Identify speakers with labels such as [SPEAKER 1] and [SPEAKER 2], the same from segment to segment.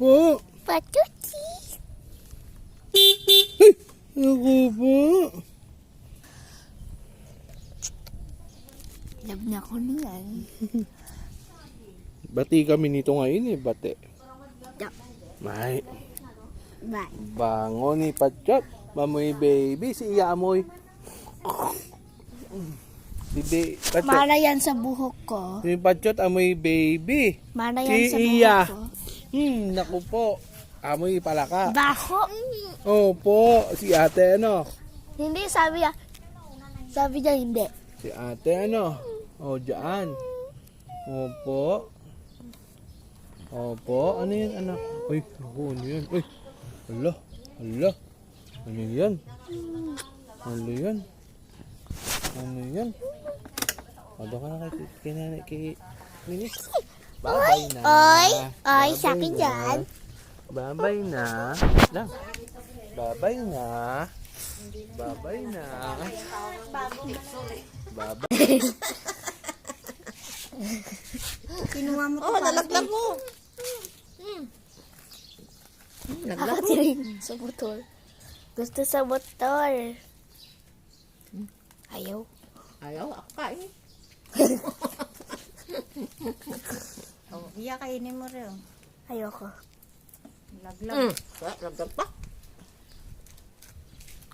[SPEAKER 1] po.
[SPEAKER 2] Patuti.
[SPEAKER 1] Ako po.
[SPEAKER 2] Love na ko niyan.
[SPEAKER 1] Bati kami nito ngayon bati.
[SPEAKER 2] Yup.
[SPEAKER 1] May.
[SPEAKER 2] Bye.
[SPEAKER 1] Bango ni Patsyot. Mamoy baby. Si Iya Amoy. Si Patsyot.
[SPEAKER 2] Mara yan sa buhok ko.
[SPEAKER 1] Si Patsyot amoy baby.
[SPEAKER 2] Mara yan sa
[SPEAKER 1] Si Iya.
[SPEAKER 2] buhok ko.
[SPEAKER 1] Naku po. Amoy palaka.
[SPEAKER 2] Baho.
[SPEAKER 1] Opo. Si ate ano?
[SPEAKER 2] Hindi, sabi niya. Sabi niya hindi.
[SPEAKER 1] Si ate ano? O, dyan. Opo. Opo. Ano yun, anak? Uy, naku, ano yun? Uy, hala, hala. Ano yan? Ano yan? Ano yan? O, doon ka na kay Minis. Bye-bye na.
[SPEAKER 2] Oy, sa akin
[SPEAKER 1] Bye-bye na.
[SPEAKER 2] dyan.
[SPEAKER 1] Bye-bye na. Lang. Bye-bye na. Bye-bye na. Bye-bye.
[SPEAKER 2] Kinuha mo
[SPEAKER 3] Oh, nalaglag mo.
[SPEAKER 2] Ako din sa motor. Gusto sa motor. Ayaw.
[SPEAKER 3] Ayaw, ako kain. Oh, iya kainin mo rin.
[SPEAKER 2] Ayoko.
[SPEAKER 3] Laglag. Laglag pa.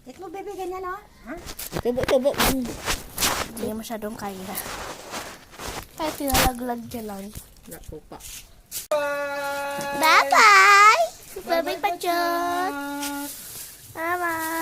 [SPEAKER 3] Ito mo, baby, ganyan, oh.
[SPEAKER 1] Tubo.
[SPEAKER 2] Hindi masyadong kaya. Kahit tinalaglag dyan lang.
[SPEAKER 3] Naku pa.
[SPEAKER 2] Bye-bye! Bye-bye, Pachot! Bye-bye!